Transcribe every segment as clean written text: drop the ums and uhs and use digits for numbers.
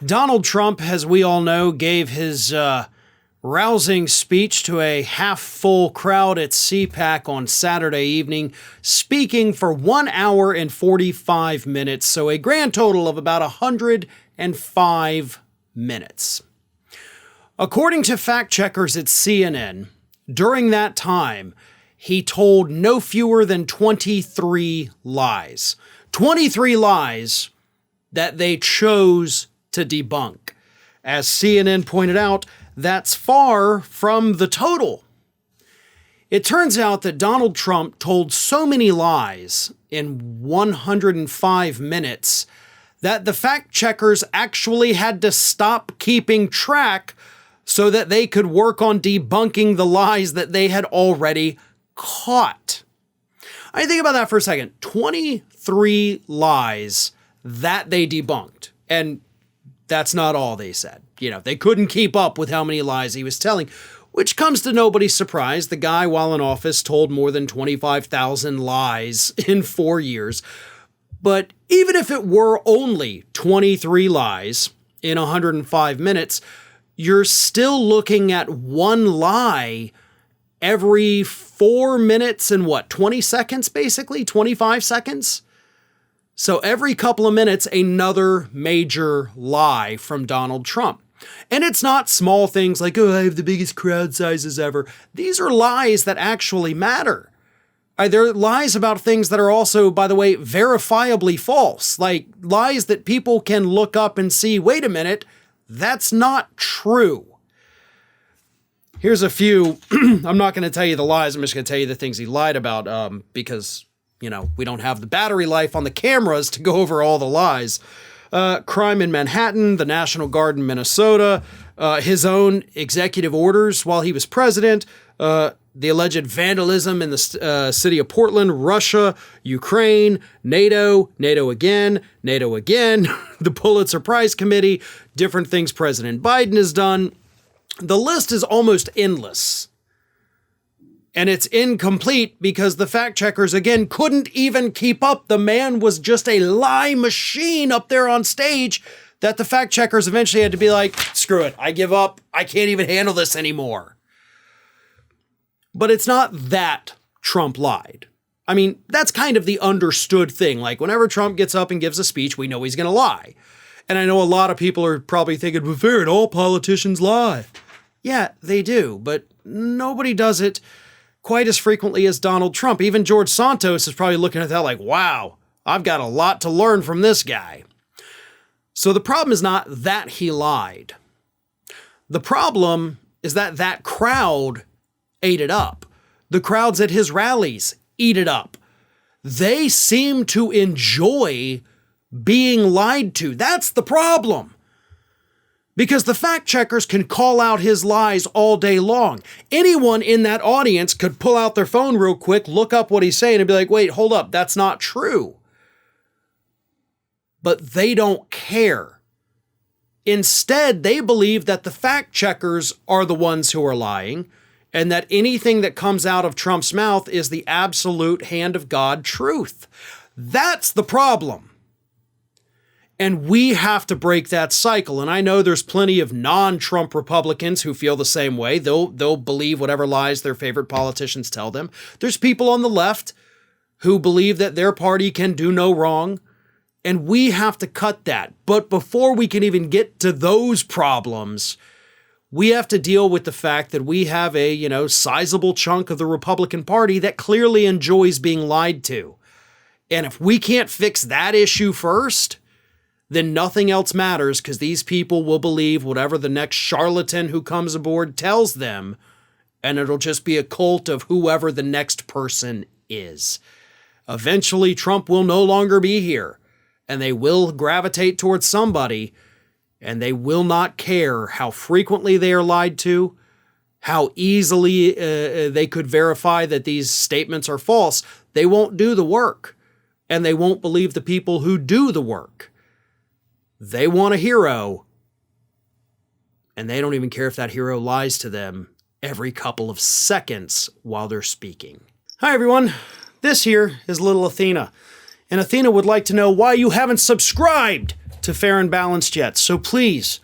Donald Trump, as we all know, gave his rousing speech to a half-full crowd at CPAC on Saturday evening, speaking for 1 hour and 45 minutes, so a grand total of about 105 minutes. According to fact checkers at CNN, during that time, he told no fewer than 23 lies. 23 lies that they chose to debunk. As CNN pointed out, that's far from the total. It turns out that Donald Trump told so many lies in 105 minutes that the fact checkers actually had to stop keeping track so that they could work on debunking the lies that they had already caught. I think about that for a second. 23 lies that they debunked. And that's not all they said. You know, they couldn't keep up with how many lies he was telling, which comes to nobody's surprise. The guy, while in office, told more than 25,000 lies in 4 years. But even if it were only 23 lies in 105 minutes, you're still looking at one lie every 4 minutes and 20 seconds, basically? 25 seconds? So every couple of minutes, another major lie from Donald Trump. And it's not small things like, oh, I have the biggest crowd sizes ever. These are lies that actually matter. They're lies about things that are also, by the way, verifiably false. Like lies that people can look up and see, wait a minute, that's not true. Here's a few. I'm not going to tell you the lies. I'm just going to tell you the things he lied about because, you know, we don't have the battery life on the cameras to go over all the lies. Crime in Manhattan, the National Guard in Minnesota, his own executive orders while he was president, the alleged vandalism in the city of Portland, Russia, Ukraine, NATO again, the Pulitzer Prize Committee, different things President Biden has done. The list is almost endless. And it's incomplete because the fact checkers, again, couldn't even keep up. The man was just a lie machine up there on stage that the fact checkers eventually had to be like, screw it, I give up. I can't even handle this anymore. But it's not that Trump lied. I mean, that's kind of the understood thing. Like whenever Trump gets up and gives a speech, we know he's going to lie. And I know a lot of people are probably thinking, well, Farron, all politicians lie. Yeah, they do, but nobody does it quite as frequently as Donald Trump. Even George Santos is probably looking at that like, wow, I've got a lot to learn from this guy. So the problem is not that he lied. The problem is that that crowd ate it up. The crowds at his rallies eat it up. They seem to enjoy being lied to. That's the problem. Because the fact checkers can call out his lies all day long. Anyone in that audience could pull out their phone real quick, look up what he's saying, and be like, wait, hold up, that's not true. But they don't care. Instead, they believe that the fact checkers are the ones who are lying, and that anything that comes out of Trump's mouth is the absolute hand of God truth. That's the problem. And we have to break that cycle. And I know there's plenty of non-Trump Republicans who feel the same way. They'll believe whatever lies their favorite politicians tell them. There's people on the left who believe that their party can do no wrong. And we have to cut that. But before we can even get to those problems, we have to deal with the fact that we have a, sizable chunk of the Republican Party that clearly enjoys being lied to. And if we can't fix that issue first, then nothing else matters because these people will believe whatever the next charlatan who comes aboard tells them, and it'll just be a cult of whoever the next person is. Eventually, Trump will no longer be here, and they will gravitate towards somebody, and they will not care how frequently they are lied to, how easily they could verify that these statements are false. They won't do the work, and they won't believe the people who do the work. They want a hero, and they don't even care if that hero lies to them every couple of seconds while they're speaking. Hi, everyone. This here is little Athena, and Athena would like to know why you haven't subscribed to Fair and Balanced yet. So please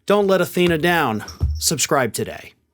don't let Athena down. Subscribe today.